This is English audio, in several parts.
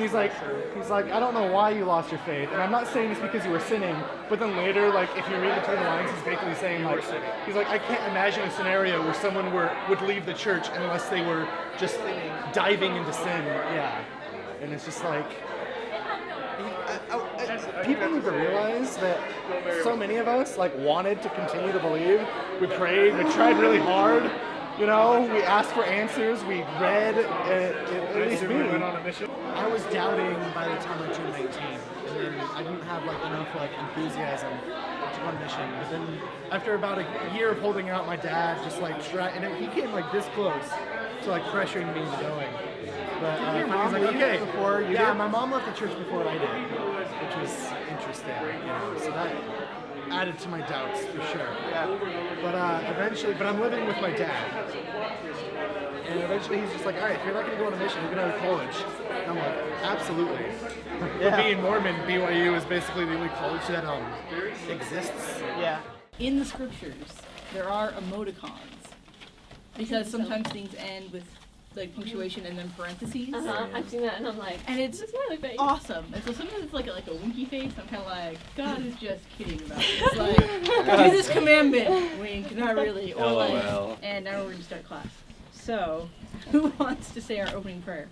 he's like, I don't know why you lost your faith, and I'm not saying it's because you were sinning, but then later, like, if you read between the lines, he's basically saying, like, he's like, I can't imagine a scenario where someone would leave the church unless they were just diving into sin. Yeah, and it's just like, people need to realize that so many of us, like, wanted to continue to believe. We prayed, we tried really hard. You know, we asked for answers, we read, at least me. Went on a mission. I was doubting by the time I turned 19, and then I didn't have like enough like enthusiasm to go on a mission. But then after about a year of holding out, my dad just like tried, and he came like this close to like pressuring me into going. But Your mom he was like, okay, before you yeah, did? my mom left the church before I did, which was interesting. You know, so that added to my doubts for sure. Yeah. But eventually, I'm living with my dad. And eventually he's just like, all right, if you're not going to go on a mission, you're going to go to college. And I'm like, absolutely. Yeah. But being Mormon, BYU is basically the only college that exists. Yeah. In the scriptures, there are emoticons. Because sometimes things end with like punctuation and then parentheses. I've seen that and I'm like, And it's a smiley face. awesome. And so sometimes it's like a winky face. I'm kind of like, God is just kidding about it. It's like, do this commandment. Wink, not really. Or like, and now we're going to start class. So, who wants to say our opening prayer?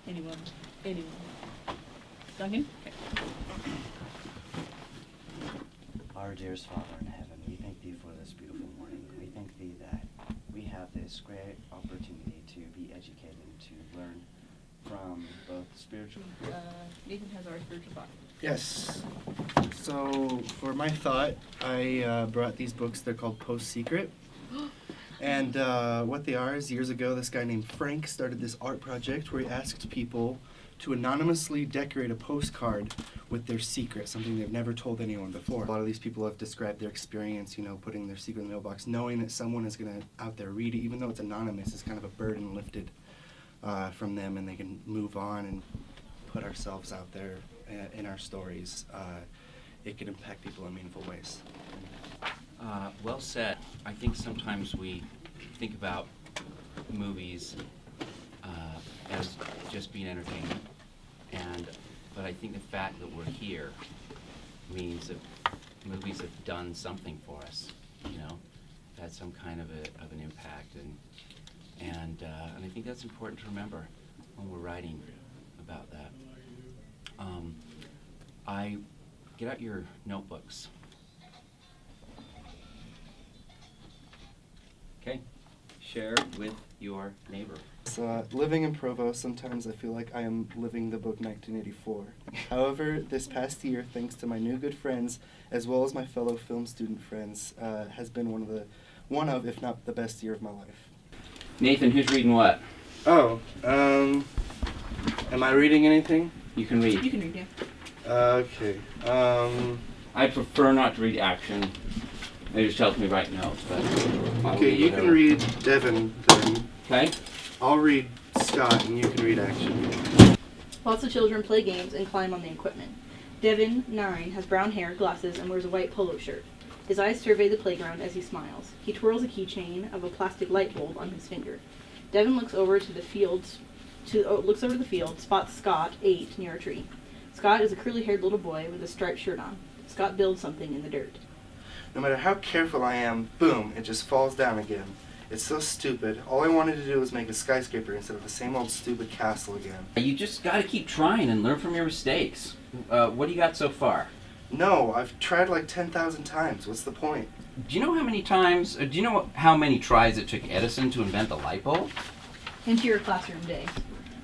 Anyone? Duncan? Okay. Our dearest Father in heaven, we thank thee for this beautiful morning. We thank thee that we have this great opportunity to be educated and to learn from both spiritual... Nathan has our spiritual thought. Yes. So, for my thought, I brought these books. They're called Post Secret. And what they are is, years ago, this guy named Frank started this art project where he asked people to anonymously decorate a postcard with their secret, something they've never told anyone before. A lot of these people have described their experience, you know, putting their secret in the mailbox, knowing that someone is going to out there read it, even though it's anonymous. It's kind of a burden lifted from them, and they can move on and put ourselves out there in our stories. It can impact people in meaningful ways. Well said. I think sometimes we think about movies as just being entertainment, but I think the fact that we're here means that movies have done something for us. You know, had some kind of an impact, and I think that's important to remember when we're writing about that. I get out your notebooks. Okay, share with your neighbor. So, living in Provo, sometimes I feel like I am living the book 1984. However, this past year, thanks to my new good friends, as well as my fellow film student friends, has been one of, if not the best year of my life. Nathan, who's reading what? Oh, am I reading anything? You can read. You can read, yeah. Okay, I prefer not to read action. It just helps me write notes, but... Okay, you can read Devin then. Okay. I'll read Scott and you can read action. Lots of children play games and climb on the equipment. Devin, 9, has brown hair, glasses, and wears a white polo shirt. His eyes survey the playground as he smiles. He twirls a keychain of a plastic light bulb on his finger. Devin looks over the field, spots Scott, 8, near a tree. Scott is a curly-haired little boy with a striped shirt on. Scott builds something in the dirt. No matter how careful I am, boom, it just falls down again. It's so stupid. All I wanted to do was make a skyscraper instead of the same old stupid castle again. You just gotta keep trying and learn from your mistakes. What do you got so far? No, I've tried like 10,000 times. What's the point? Do you know how many tries it took Edison to invent the light bulb? Into your classroom day.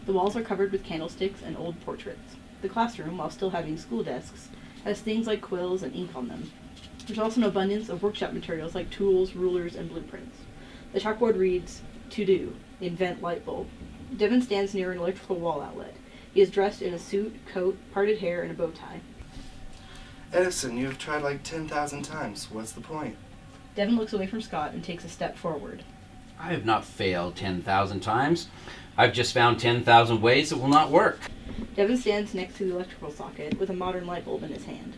The walls are covered with candlesticks and old portraits. The classroom, while still having school desks, has things like quills and ink on them. There's also an abundance of workshop materials like tools, rulers, and blueprints. The chalkboard reads, "To do, invent light bulb." Devin stands near an electrical wall outlet. He is dressed in a suit, coat, parted hair, and a bow tie. Edison, you have tried like 10,000 times. What's the point? Devin looks away from Scott and takes a step forward. I have not failed 10,000 times. I've just found 10,000 ways it will not work. Devin stands next to the electrical socket with a modern light bulb in his hand.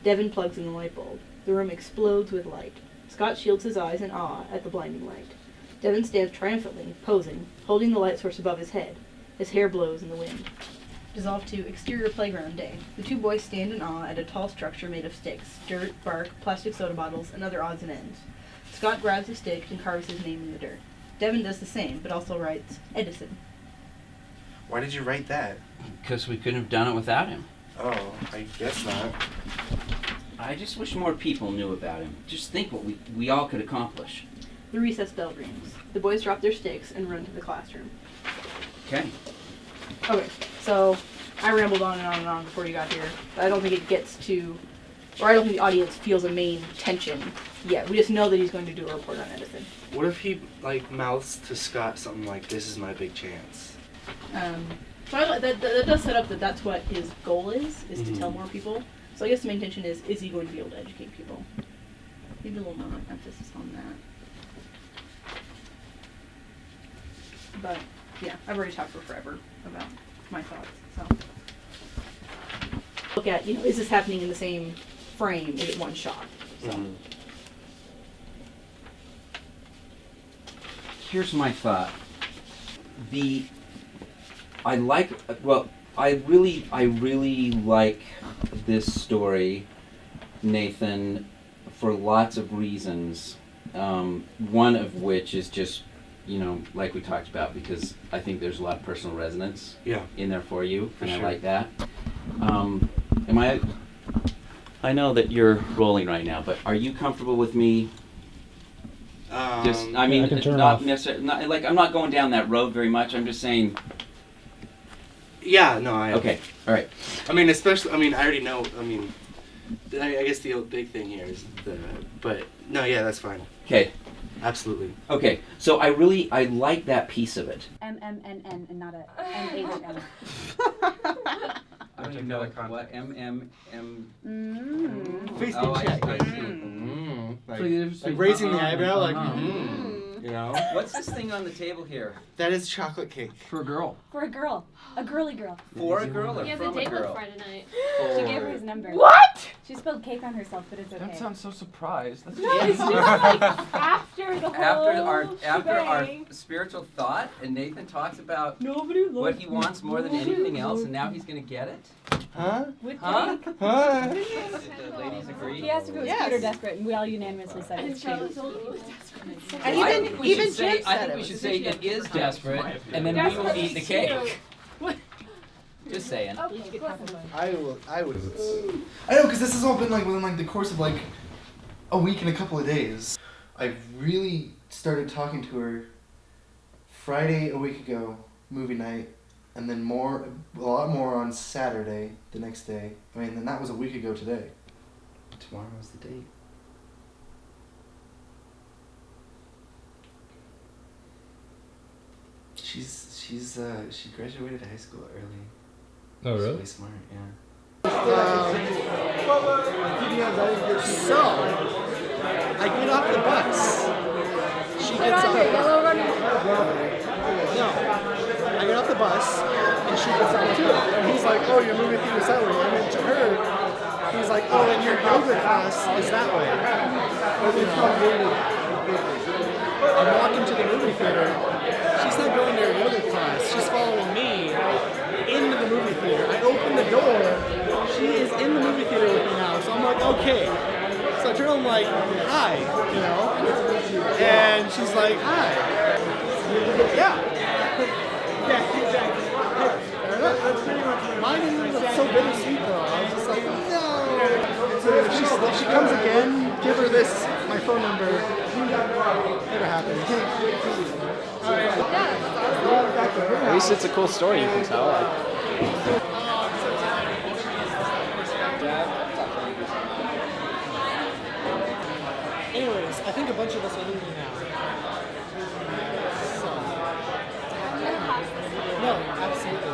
Devin plugs in the light bulb. The room explodes with light. Scott shields his eyes in awe at the blinding light. Devin stands triumphantly, posing, holding the light source above his head. His hair blows in the wind. dissolved to exterior playground day. The two boys stand in awe at a tall structure made of sticks, dirt, bark, plastic soda bottles, and other odds and ends. Scott grabs a stick and carves his name in the dirt. Devin does the same, but also writes Edison. Why did you write that? Because we couldn't have done it without him. Oh, I guess not. I just wish more people knew about him. Just think what we all could accomplish. The recess bell rings. The boys drop their sticks and run to the classroom. Okay. Okay, so I rambled on and on and on before you got here. But I don't think it gets to, or I don't think the audience feels a main tension yet. We just know that he's going to do a report on Edison. What if he like mouths to Scott something like, "This is my big chance"? So that does set up that that's what his goal is to tell more people. So I guess the main tension is he going to be able to educate people? Maybe a little more emphasis on that. But yeah, I've already talked for forever about my thoughts. So look at, is this happening in the same frame? Is it one shot? So. Here's my thought. I really like this story, Nathan, for lots of reasons. One of which is just, like we talked about, because I think there's a lot of personal resonance in there for you, and I like that. I know that you're rolling right now, but are you comfortable with me? I can turn not off. necessarily. I'm not going down that road very much. I'm just saying. Yeah, no, I... Okay, all right. I already know, I guess the big thing here is but, no, yeah, that's fine. Okay. Absolutely. Okay, so I like that piece of it. M-M-N-N and not a M-H-M. I don't even know what M. Face Oh, I check. see. Like raising the eyebrow, like, What's this thing on the table here? That is chocolate cake. For a girl. For a girl. A girly girl. For a girl or He has a from a date with girl? Friday night. She gave her his number. What? She spilled cake on herself, but it's okay. That sounds so surprised. That's No, it's just like after the whole After our shebang. spiritual thought, and Nathan talks about Nobody loves what he wants more than anything else, and now he's gonna get it? Huh? With Huh? cake. Huh? The ladies agree? He asked if it was Yes. cute or desperate, and we all unanimously said it was cute. And I even think we should say, Jim I said think it we was should say it is desperate, and then we will eat the cake. Just saying. Okay, close enough. I would. I know, because this has all been within the course of a week and a couple of days. I really started talking to her Friday a week ago, movie night, and then a lot more on Saturday, the next day. And that was a week ago today. Tomorrow's the date. She graduated high school early. Oh, She's really? really smart, yeah. So, I get off the bus. She gets off. No, I get off the bus, and she gets off too. And he's like, "Oh, your movie theater's that way." And then to her, he's like, "Oh, and your yoga class is that way." I'm walking to the movie theater. She's not going to her yoga class. She's following me into the movie theater. I open the door. She is in the movie theater with me now. So I'm like, okay. So I turn on, like, hi, and she's like, hi. Yeah. Yeah, exactly. Fair enough. That's pretty much mine is so bittersweet though. I was just like, no. So if she comes again, give her my phone number. Never happened. At least it's a cool story you can tell. Anyways, I think a bunch of us are leaving now. So. No, absolutely.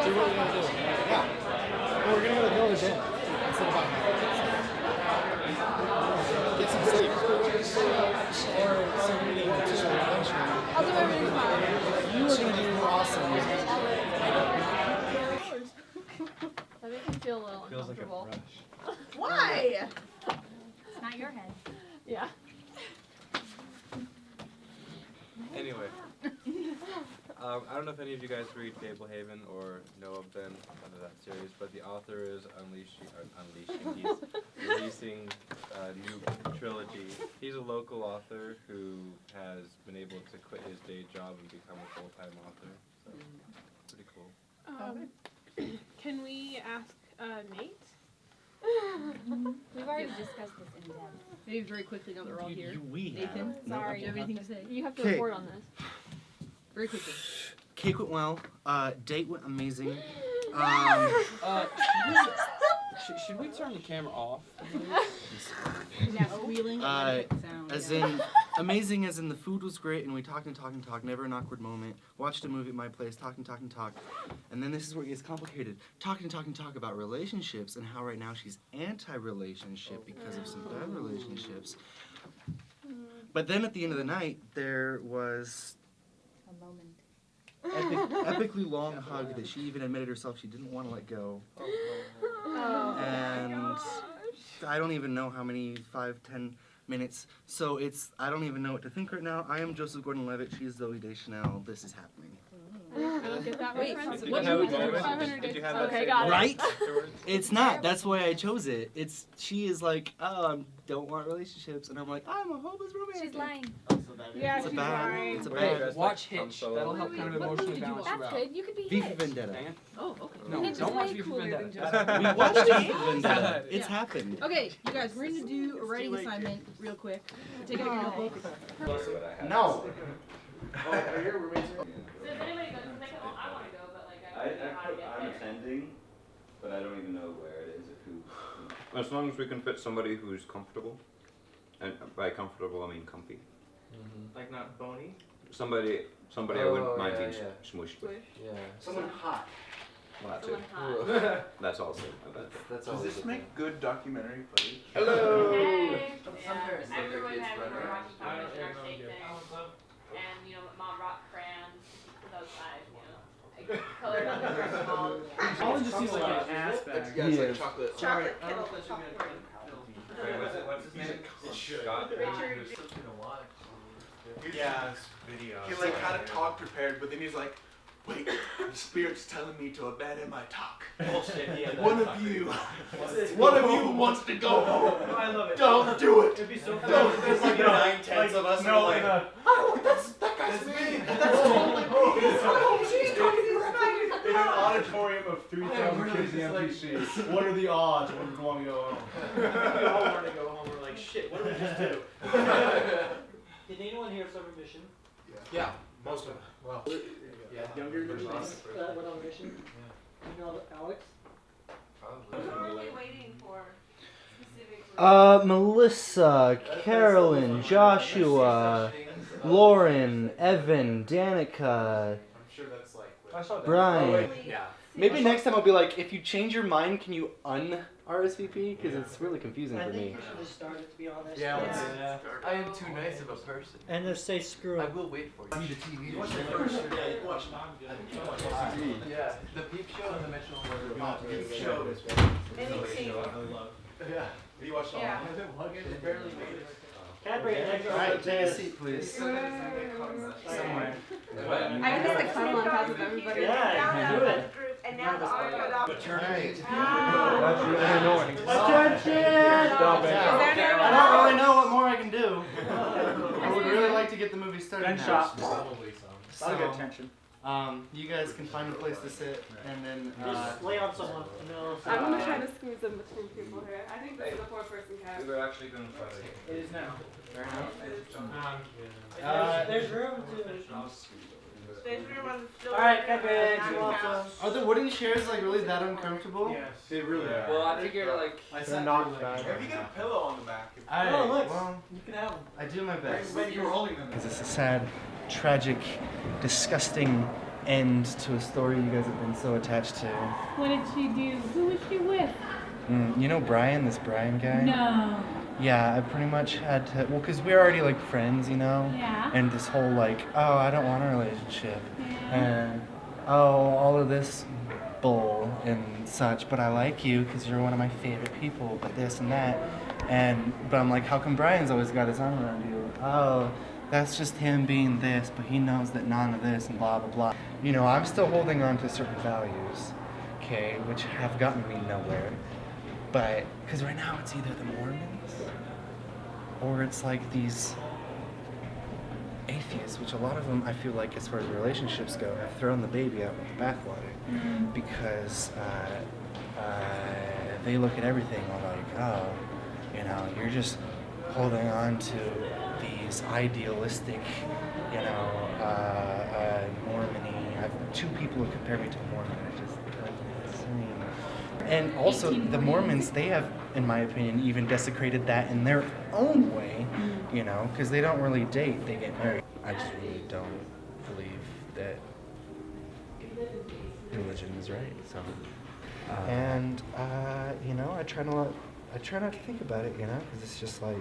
Do what we're gonna do. Yeah. Well, we're gonna go to Village Inn instead of buying get some sleep. Or some reading eventually. I'll do everything tomorrow. You are gonna do awesome. That makes me feel a little uncomfortable. Why? It's not your head. Yeah. Anyway. I don't know if any of you guys read Fablehaven or know of them under that series, but the author is he's releasing a new trilogy. He's a local author who has been able to quit his day job and become a full-time author. So, pretty cool. Can we ask Nate? We've already discussed this in depth. Maybe very quickly now that we're all here. We Nathan, have. sorry, do you have anything to say? You have to 'Kay. report on this. Very quickly. Cake went well. Date went amazing. Should we turn the camera off? Yeah, squealing and sound. As in, amazing as in the food was great and we talked and talked and talked, never an awkward moment. Watched a movie at my place, talked and talked and talked. And then this is where it gets complicated. Talk and talk and talk about relationships and how right now she's anti-relationship because of some bad relationships. But then at the end of the night, there was A moment. epically long hug that she even admitted herself she didn't want to let go. And I don't even know how many, 5-10 minutes. So I don't even know what to think right now. I am Joseph Gordon-Levitt. She is Zoe Deschanel. This is happening. Get that Wait, reference? what Did you do you have want? did you have that Okay, same got it. Right? afterwards? It's not. That's why I chose it. She is like, oh, I don't want relationships. And I'm like, I'm a hopeless romantic. She's lying. Yeah, It's a she's bad. lying. It's a Wait, bad. watch Like, Hitch. Solo. That'll help Wait, kind of what emotionally did you balance watch? you That's out. good. You could be V for Hitch. Vendetta. Dang it. Oh, okay. No, Hitch is don't watch way V for cooler than Vendetta. We watched V for Vendetta. It's Yeah. happened. Okay, you guys, we're going to do a writing assignment real quick. Take out your notebook. No. Does anybody go? Because I want to go, but like I don't know how to get I'm there. attending, but I don't even know where it is or who. As long as we can fit somebody who's comfortable, and by comfortable I mean comfy. Like not bony? Somebody I wouldn't mind being smushed with. Yeah. Someone hot. Well, that's Someone it. hot. That's also. That's Does this make good documentary footage? Hello. Hey. Yeah. I remember one time we were watching competition our state thing, and you know, Mom brought crayons because I was 5, you know. I colored on the crayons all. Colin just seems like an ass bag. Yeah, it's like chocolate. Chocolate kettle popcorn. What's his name? Scott. Richard. Yeah, video. He like had a talk prepared, but then he's like, wait, the spirit's telling me to abandon my talk. Bullshit. Yeah, One of you wants to go home. I love it. Don't do it. It'd be so Don't. funny. There's like 9/10 of us. No, like, oh, that guy's me. That's totally me. Oh, she's talking to right. In an auditorium of 3,000 kids in MPC, what are the odds when we want to go home? We all want to go home. We're like, shit, what did we just do? Did anyone here serve a mission? Yeah, most of them. Well, Yeah. Younger than me. Went on a mission? Yeah. You know Alex? Who are we waiting for? Specifically? Melissa, Carolyn, Joshua, Lauren, Evan, Danica, I'm sure that's like. I saw that. Brian. Yeah. Maybe next time I'll be like, if you change your mind, can you un-RSVP? Because it's really confusing I for think me. we should just start it, to be honest. Yeah, let's I am too nice of a person. And just say screw it. will wait for you. See the TV. What's the first? Watch. Yeah. The Peep Show and the Mitchell were Peep Show. Anything. Yeah. You watched all Yeah. of them? barely made it. Cadbury, extra. Alright, take a seat, please. Somewhere. I guess the cuddle on top of everybody. Yeah, do it. And now the arm got off. Alright. That's really annoying. Attention! Stop it. I don't really know what more I can do. I would really like to get the movie started now. Gunshot. Probably some. That'll get attention. You guys can find a place to sit, and then, Just lay on someone. No, I'm gonna try to squeeze in between people here. I think this is a 4-person cast. We were actually going to try to. It is now. fair enough. There's room to. There's room on the floor. Alright, Cadbury, you want some? Are the wooden chairs like really that uncomfortable? Yes, they really are. Well, I figured like. They're not bad. If you get a pillow on the back. Oh, look. Well, You can have them. I do my best. When you're rolling them. This is a sad, tragic, disgusting end to a story you guys have been so attached to. What did she do? Who was she with? You know Brian, this Brian guy? No. Yeah, I pretty much had to, well, because we're already like friends, you know? Yeah. And this whole like, oh, I don't want a relationship. Yeah. And, oh, all of this bull and such, but I like you because you're one of my favorite people, but this and that. But I'm like, how come Brian's always got his arm around you? Oh, that's just him being this, but he knows that none of this and blah, blah, blah. You know, I'm still holding on to certain values, okay, which have gotten me nowhere. But, because right now it's either the Mormons or it's like these atheists, which a lot of them, I feel like, as far as relationships go, have thrown the baby out with the bathwater. Because they look at everything like, oh, you know, you're just holding on to these idealistic, you know, Mormon-y. Two people who compare me to a Mormon. It just insane. And also, the Mormons, they have, in my opinion, even desecrated that in their own way, you know, because they don't really date, they get married. I just really don't believe that religion is right, so. And, you know, I try not to think about it, you know, because it's just like,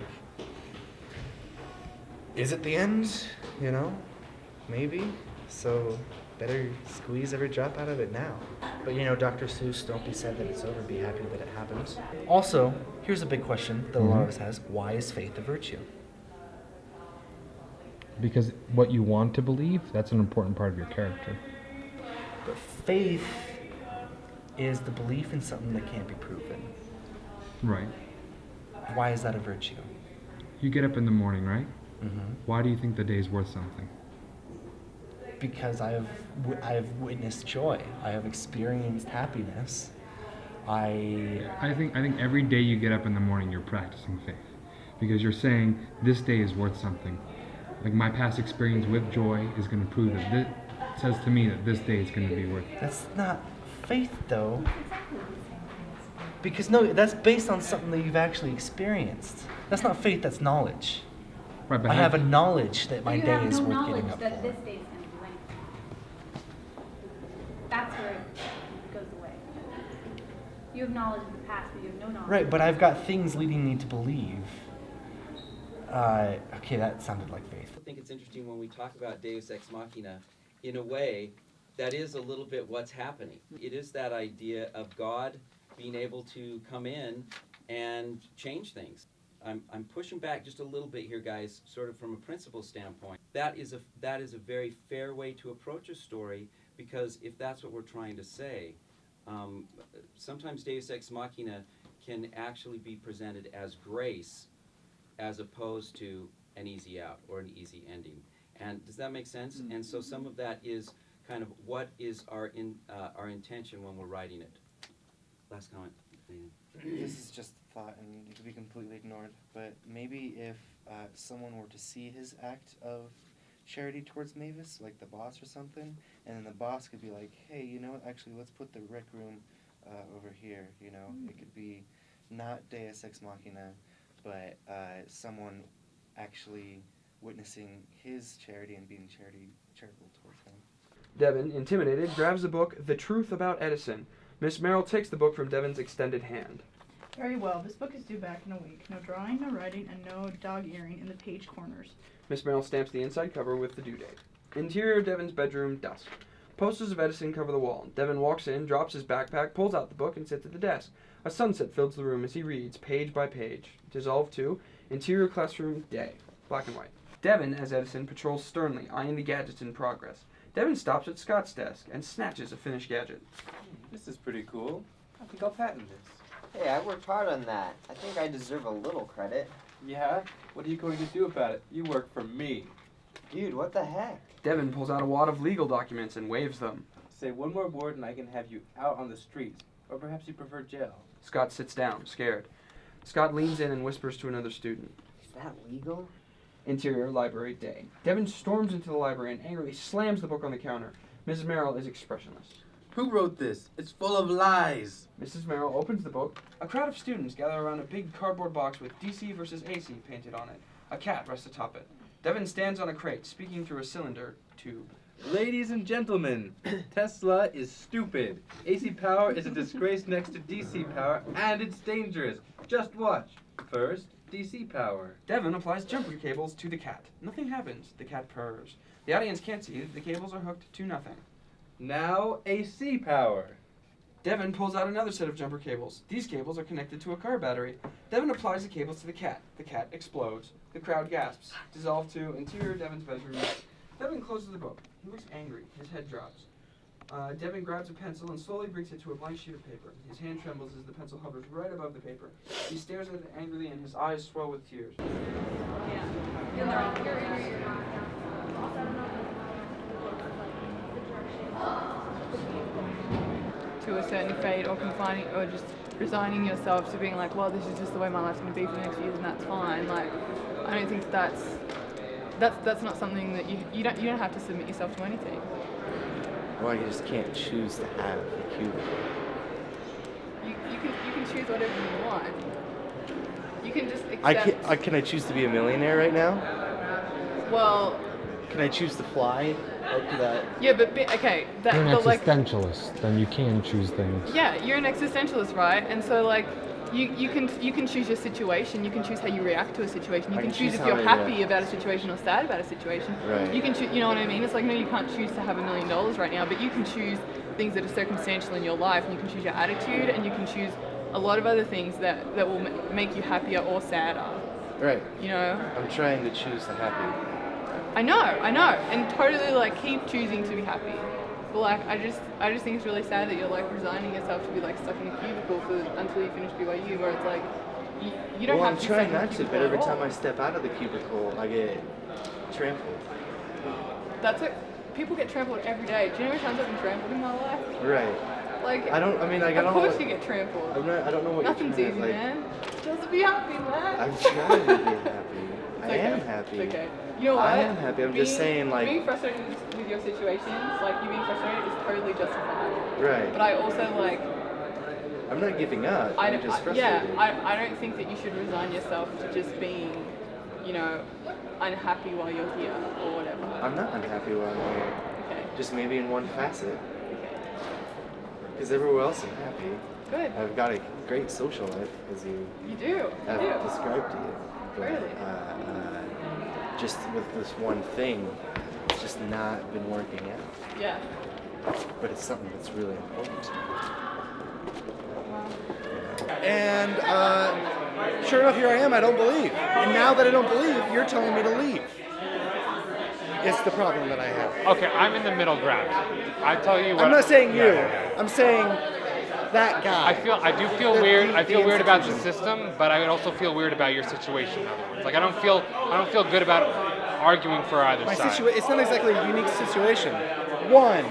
is it the end? You know, maybe. So better squeeze every drop out of it now. But you know, Dr. Seuss, don't be sad that it's over, be happy that it happens. Also, here's a big question that a lot of us has. Why is faith a virtue? Because what you want to believe, that's an important part of your character. But faith is the belief in something that can't be proven. Right. Why is that a virtue? You get up in the morning, right? Mm-hmm. Why do you think the day's worth something? Because I have witnessed joy. I have experienced happiness. I think every day you get up in the morning, you're practicing faith, because you're saying this day is worth something. Like my past experience with joy is going to prove that it says to me that this day is going to be worth it. That's not faith, though. Because no, that's based on something that you've actually experienced. That's not faith. That's knowledge. Right, but I have a knowledge that my day is worth getting up that for. this day is going to be lengthy. That's where it goes away. You have knowledge of the past, but you have no knowledge. Right, but I've got things leading me to believe. Okay, that sounded like faith. I think it's interesting when we talk about Deus Ex Machina, in a way, that is a little bit what's happening. It is that idea of God being able to come in and change things. I'm pushing back just a little bit here, guys, sort of from a principle standpoint. That is a very fair way to approach a story, because if that's what we're trying to say, sometimes Deus Ex Machina can actually be presented as grace as opposed to an easy out or an easy ending. And does that make sense? Mm-hmm. And so some of that is kind of what is our intention when we're writing it. Last comment. This is just a thought, and it could be completely ignored, but maybe if someone were to see his act of charity towards Mavis, like the boss or something, and then the boss could be like, hey, you know what, actually, let's put the rec room over here, you know? It could be not Deus Ex Machina, but someone actually witnessing his charity and being charitable towards him. Devin, intimidated, grabs the book, The Truth About Edison. Miss Merrill takes the book from Devin's extended hand. Very well. This book is due back in a week. No drawing, no writing, and no dog-earing in the page corners. Miss Merrill stamps the inside cover with the due date. Interior of Devin's bedroom, dusk. Posters of Edison cover the wall. Devin walks in, drops his backpack, pulls out the book, and sits at the desk. A sunset fills the room as he reads, page by page. Dissolved to Interior Classroom, Day. Black and white. Devin, as Edison, patrols sternly, eyeing the gadgets in progress. Devin stops at Scott's desk and snatches a finished gadget. This is pretty cool. I think I'll patent this. Hey, I worked hard on that. I think I deserve a little credit. Yeah? What are you going to do about it? You work for me. Dude, what the heck? Devin pulls out a wad of legal documents and waves them. Say one more word and I can have you out on the streets. Or perhaps you prefer jail. Scott sits down, scared. Scott leans in and whispers to another student. Is that legal? Interior library, day. Devin storms into the library and angrily slams the book on the counter. Mrs. Merrill is expressionless. Who wrote this? It's full of lies. Mrs. Merrill opens the book. A crowd of students gather around a big cardboard box with DC versus AC painted on it. A cat rests atop it. Devin stands on a crate, speaking through a cylinder tube. Ladies and gentlemen, Tesla is stupid. AC power is a disgrace next to DC power, and it's dangerous. Just watch. First, DC power. Devin applies jumper cables to the cat. Nothing happens. The cat purrs. The audience can't see that the cables are hooked to nothing. Now AC power. Devin pulls out another set of jumper cables. These cables are connected to a car battery. Devin applies the cables to the cat. The cat explodes. The crowd gasps. Dissolve to interior Devin's bedroom. Devin closes the book. He looks angry. His head drops. Devin grabs a pencil and slowly brings it to a blank sheet of paper. His hand trembles as the pencil hovers right above the paper. He stares at it angrily and his eyes swell with tears. To a certain fate or confining or just resigning yourself to being like, well, this is just the way my life's going to be for the next few years and that's fine. Like, I don't think that's not something that you don't have to submit yourself to anything. Well, you just can't choose to have a cubicle. You can choose whatever you want. You can just accept. Can I choose to be a millionaire right now? Well. Can I choose to fly up to that? Yeah, but okay. You're an but like, existentialist, then you can choose things. yeah, you're an existentialist, right? And so like. You can choose your situation. You can choose how you react to a situation. You can choose if you're happy about a situation or sad about a situation. Right. You can choose. You know what I mean? It's like, no, you can't choose to have $1 million right now, but you can choose things that are circumstantial in your life, and you can choose your attitude, and you can choose a lot of other things that will make you happier or sadder. Right. You know. I'm trying to choose the happy. I know, and totally like keep choosing to be happy. But like, I just think it's really sad that you're like resigning yourself to be like stuck in a cubicle until you finish BYU, where it's like you don't have to. Well, I'm trying not to, but every time I step out of the cubicle, I get trampled. That's it. People get trampled every day. Do you know how many times I've been trampled in my life? Right. Like. Of course you get trampled. I don't know what Nothing's you're easy, trying man. Just be happy, man. I'm trying to be happy. I am happy. It's okay. You know what? I am happy. I'm just saying, like. Being frustrated with your situations, like you being frustrated, is totally justified. Right. But I also like. I'm not giving up. I'm just frustrated. I don't think that you should resign yourself to just being, you know, unhappy while you're here or whatever. I'm not unhappy while I'm here. Okay. Just maybe in one facet. Okay. Because everywhere else I'm happy. Good. I've got a great social life, as You do. I've described to you. But, Really? Just with this one thing, it's just not been working out. Yeah. But it's something that's really important. And sure enough, here I am. I don't believe. And now that I don't believe, you're telling me to leave. It's the problem that I have. Okay, I'm in the middle ground. I tell you what. I'm not saying you. Yeah. I'm saying that guy. I do feel weird. I feel weird about the system, but I also feel weird about your situation. In other words, like I don't feel good about arguing for either side. It's not exactly a unique situation. 1.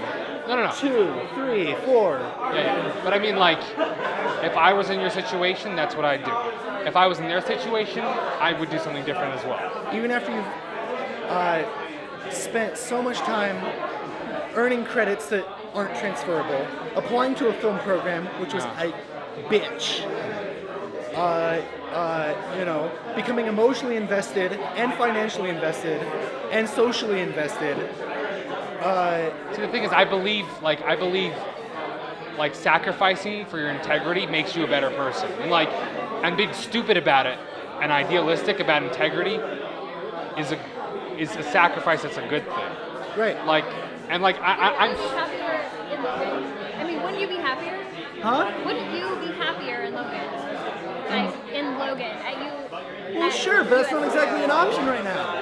No. 2, 3, 4. Yeah. But I mean, like, if I was in your situation, that's what I'd do. If I was in their situation, I would do something different as well. Even after you've spent so much time earning credits that aren't transferable, applying to a film program, which was a bitch, becoming emotionally invested and financially invested and socially invested. See, the thing is, I believe sacrificing for your integrity makes you a better person. And being stupid about it and idealistic about integrity is a sacrifice that's a good thing. Right. I'm. I mean, wouldn't you be happier? Huh? Wouldn't you be happier in Logan? In Logan, Well, sure, but that's not exactly an option right now.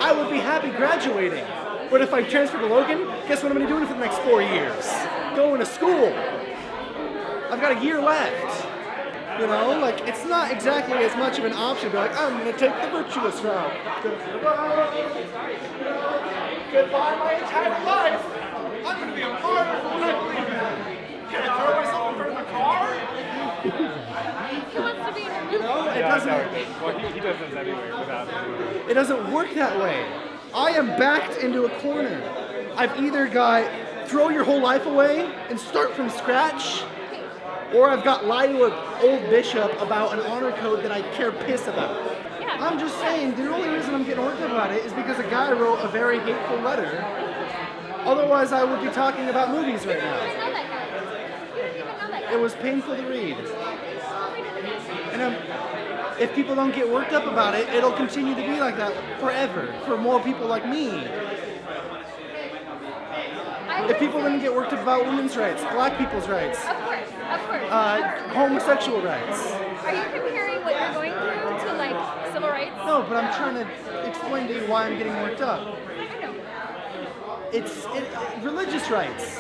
I would be happy graduating. But if I transfer to Logan, guess what I'm going to be doing for the next 4 years? Going to school. I've got a year left. You know, it's not exactly as much of an option. Be like, I'm going to take the virtuous route. Goodbye my entire life. I'm going to be a martyr for what I believe in. Can I throw myself in front of a car? He wants to be in You know, it doesn't. He does this anyway without me. It doesn't work that way. I am backed into a corner. I've either got throw your whole life away and start from scratch, or I've got lie to an old bishop about an honor code that I care piss about. Yeah. I'm just saying, the only reason I'm getting worked up about it is because a guy wrote a very hateful letter. Otherwise, I would be talking about movies right now. It was painful to read. And if people don't get worked up about it, it'll continue to be like that forever for more people like me. If people didn't get worked up about women's rights, black people's rights, Of course, of course. homosexual rights. Are you comparing what you're going through to like civil rights? No, but I'm trying to explain to you why I'm getting worked up. I know. It's religious rights.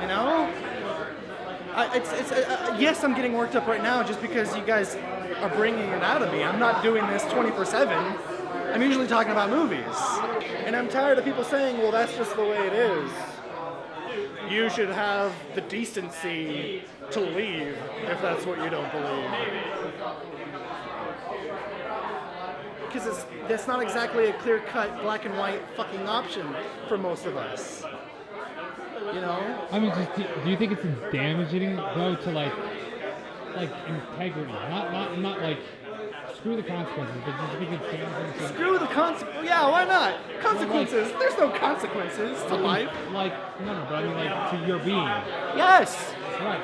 You know? Yes, I'm getting worked up right now just because you guys are bringing it out of me. I'm not doing this 24/7. I'm usually talking about movies. And I'm tired of people saying, well, that's just the way it is. You should have the decency to leave if that's what you don't believe. Because that's not exactly a clear-cut, black and white fucking option for most of us. You know? I mean, just do you think it's damaging though to like integrity? Not like screw the consequences, but just think it's damaging. Screw the consequences. Yeah, why not? Consequences. There's no consequences to life. Like no, but I mean like to your being. Yes. Right.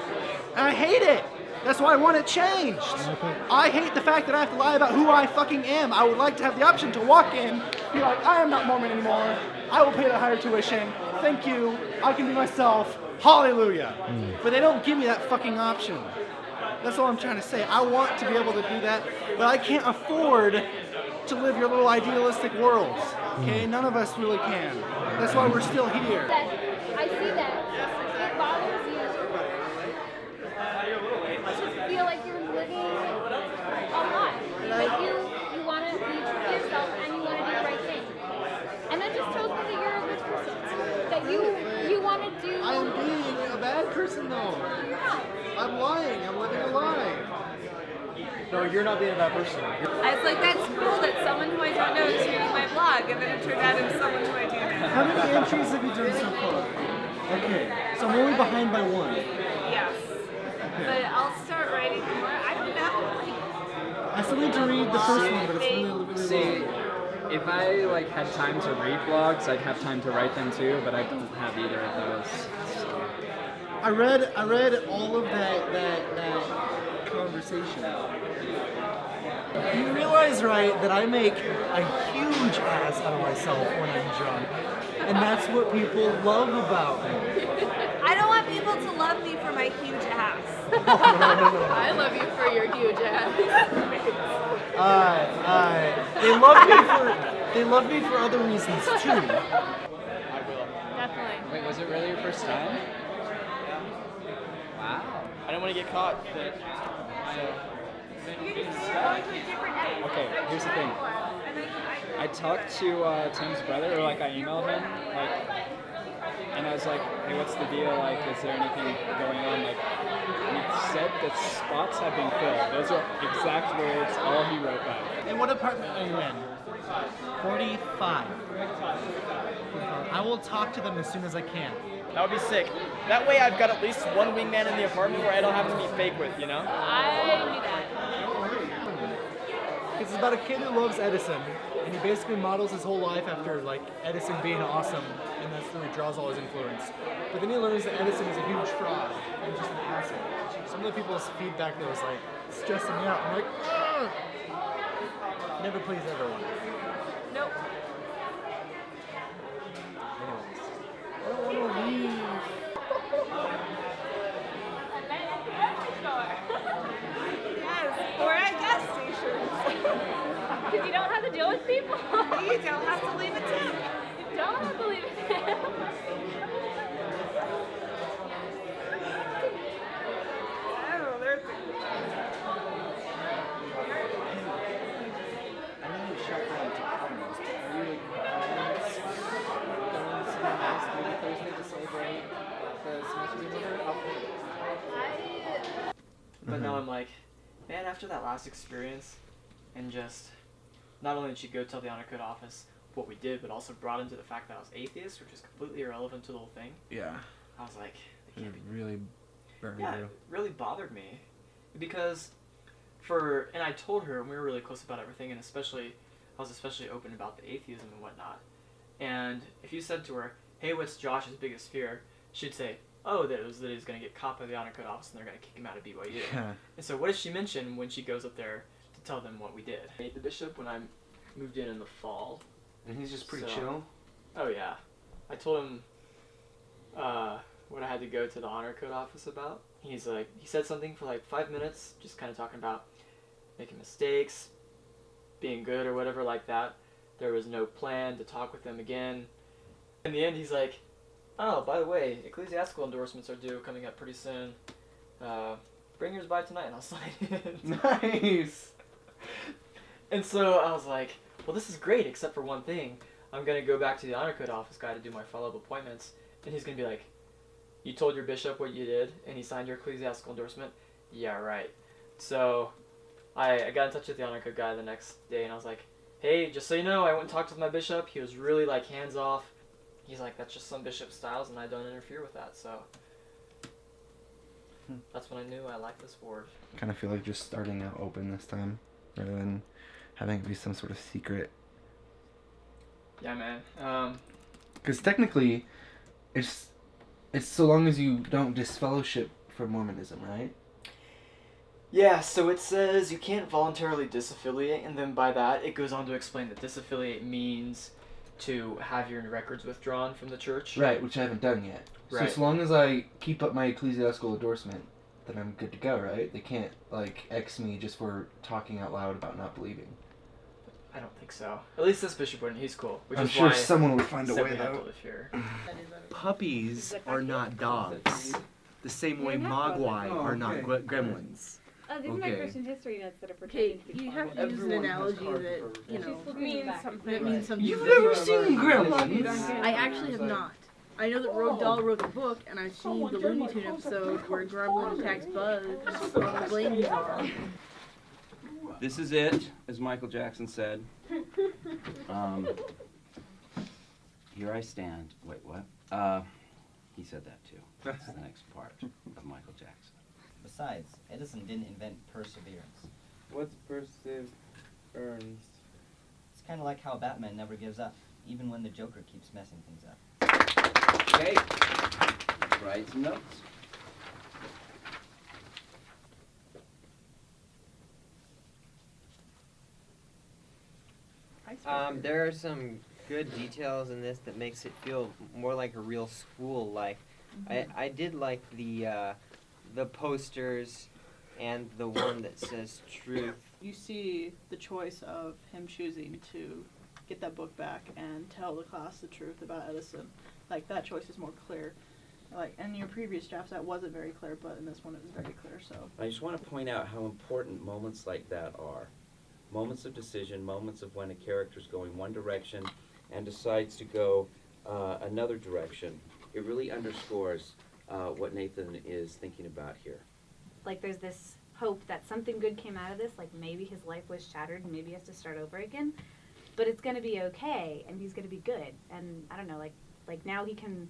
And I hate it. That's why I want it changed. Okay. I hate the fact that I have to lie about who I fucking am. I would like to have the option to walk in, be like, I am not Mormon anymore. I will pay the higher tuition. Thank you. I can be myself. Hallelujah. But they don't give me that fucking option. That's all I'm trying to say. I want to be able to do that, but I can't afford to live your little idealistic worlds. Okay? None of us really can. That's why we're still here. I see that. It bothers you to feel like you're living a lie. Like you want to be true to yourself and you want to do the right thing. And that just tells me that you're a good person. That you want to do. I am being a bad person though. You're not. I'm lying. I'm living a lie. No, you're not being a bad person. I was like, that's cool that someone who I don't know is reading my blog, and then it turned out it was someone who I do know. How many entries have you done so far? Okay, so I'm only behind by one. Yes. But I'll start writing more. I don't know. I still need to read the first one, but it's really See, long. if I like had time to read blogs, I'd have time to write them too, but I don't have either of those. So. I read all of that conversation. You realize, right, that I make a huge ass out of myself when I'm drunk, and that's what people love about me. I don't want people to love me for my huge ass. I love you for your huge ass. They love me for other reasons too. Definitely. Wait, was it really your first time? Wow. I didn't want to get caught. Okay, here's the thing. I talked to Tim's brother, or like I emailed him, and I was like, hey, what's the deal? Like, is there anything going on? Like, he said that spots have been filled. Those are exact words, all he wrote back. And what apartment are you in? 45. I will talk to them as soon as I can. That would be sick. That way I've got at least one wingman in the apartment where I don't have to be fake with, you know? I knew that. It's about a kid who loves Edison, and he basically models his whole life after like Edison being awesome, and that's where he draws all his influence. But then he learns that Edison is a huge fraud and just an asset. Some of the people's feedback there was like stressing me out. I'm like, ugh! Never please everyone. Nope. Anyways, I don't want to leave. Yes, or at gas stations. Because you don't have to deal with people. You don't have to leave a tip. You don't have to leave a tip. I don't know, they're I know you shut down to Cardinals, but are you going to see Mass maybe Thursday to celebrate the semester being over? But now I'm like, man, after that last experience, and just, not only did she go tell the honor code office what we did, but also brought into the fact that I was atheist, which is completely irrelevant to the whole thing. Yeah. I was like, It really burned yeah, you. it really bothered me. Because and I told her, and we were really close about everything, and I was especially open about the atheism and whatnot. And if you said to her, hey, what's Josh's biggest fear? She'd say, oh, that he's going to get caught by the honor code office and they're going to kick him out of BYU. Yeah. And so what does she mention when she goes up there to tell them what we did? The bishop, when I moved in the fall, And he's just pretty So- chill? Oh yeah. I told him what I had to go to the honor code office about. He said something for like 5 minutes, just kind of talking about making mistakes, being good or whatever like that. There was no plan to talk with him again. In the end, he's like, oh, by the way, ecclesiastical endorsements are due coming up pretty soon. Bring yours by tonight and I'll sign it. Nice! And so I was like, well, this is great, except for one thing. I'm going to go back to the honor code office guy to do my follow-up appointments, and he's going to be like, you told your bishop what you did, and he signed your ecclesiastical endorsement? Yeah, right. So I got in touch with the honor code guy the next day, and I was like, hey, just so you know, I went and talked with my bishop. He was really, like, hands-off. He's like, that's just some bishop styles, and I don't interfere with that, so that's when I knew I liked this board. Kind of feel like just starting out open this time, rather than having it be some sort of secret. Yeah, man. Because technically, it's so long as you don't disfellowship from Mormonism, right? Yeah, so it says you can't voluntarily disaffiliate, and then by that, it goes on to explain that disaffiliate means to have your records withdrawn from the church. Right, which I haven't done yet. So Right. as long as I keep up my ecclesiastical endorsement, then I'm good to go, right? They can't, like, X me just for talking out loud about not believing. I don't think so. At least this bishop wouldn't. He's cool. Which I'm is sure why someone would find a said way, we have to though. live here. Puppies are not dogs. The same way mogwai are not gremlins. Oh, these are my Christian history notes that are Okay, pretending to be you have fun. to use an analogy that, you know, means something. That means something. You've never seen Gremlins? I actually have not. I know that Roald Dahl wrote the book, and I've seen the Looney Tune episode where Gremlin attacks Bugs on the blame he's on. This is it, as Michael Jackson said. Here I stand. Wait, what? He said that too. That's the next part of Michael Jackson. Besides, Edison didn't invent perseverance. What's perseverance? It's kind of like how Batman never gives up, even when the Joker keeps messing things up. Okay. Write some notes. There are some good details in this that makes it feel more like a real school. Like, I did like the posters and the one that says truth. You see the choice of him choosing to get that book back and tell the class the truth about Edison. Like, that choice is more clear. Like, in your previous drafts, that wasn't very clear, but in this one, it was very clear, so. I just want to point out how important moments like that are. Moments of decision, moments of when a character's going one direction and decides to go another direction. It really underscores what Nathan is thinking about here. Like, there's this hope that something good came out of this, like maybe his life was shattered and maybe he has to start over again, but it's going to be okay and he's going to be good. And I don't know, like now he can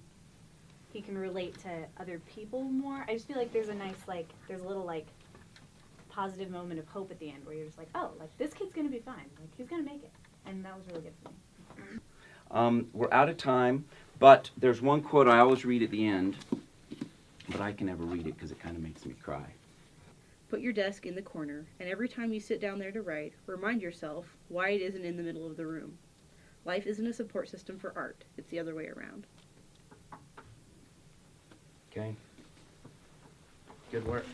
relate to other people more. I just feel like there's a nice, like, there's a little, like, positive moment of hope at the end where you're just like, oh, like, this kid's gonna be fine, like, he's gonna make it. And that was really good for me. We're out of time, but there's one quote I always read at the end, but I can never read it because it kind of makes me cry. Put your desk in the corner, and every time you sit down there to write, remind yourself why it isn't in the middle of the room. Life isn't a support system for art, it's the other way around. Okay? Good work.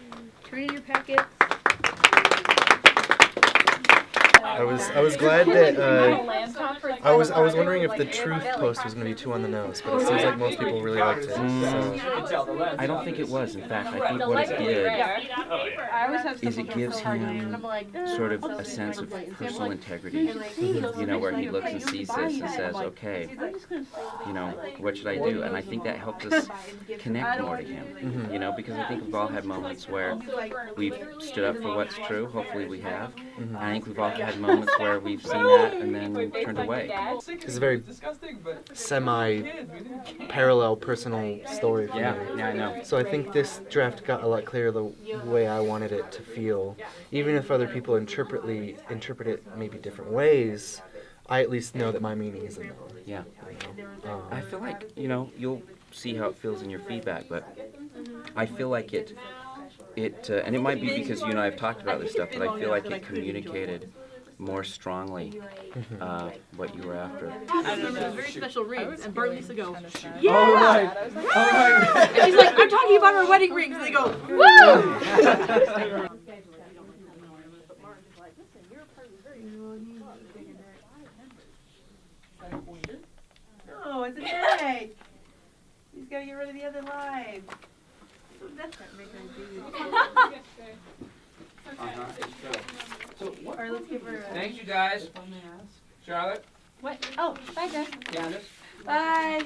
Turn in your packets. I was glad that I was wondering if the truth post was going to be too on the nose, but it seems like most people really liked it. So. I don't think it was. In fact, I think what it did is it gives him sort of a sense of personal integrity, you know, where he looks and sees this and says, okay, you know, what should I do? And I think that helps us connect more to him, you know, because I think we've all had moments where we've stood up for what's true, hopefully we have, and I think we've all had moments where we've seen that and then turned away. It's a very semi-parallel personal story for me. Yeah, I know. So I think this draft got a lot clearer the way I wanted it to feel. Even if other people interpret it maybe different ways, I at least know that my meaning is in there. Yeah. I feel like, you know, you'll see how it feels in your feedback, but I feel like and it might be because you and I have talked about this stuff, but I feel like it communicated more strongly what you were after. I remember it was very special rings, and Bert used to go, Yeah! Oh, right. And she's like, I'm talking about our wedding rings, and they go, woo! Oh, it's a birthday. He's got to get rid of the other line. That's not making Or let's give her a... Thanks, you guys. Charlotte? What? Oh, bye, Jeff. Candace? Bye.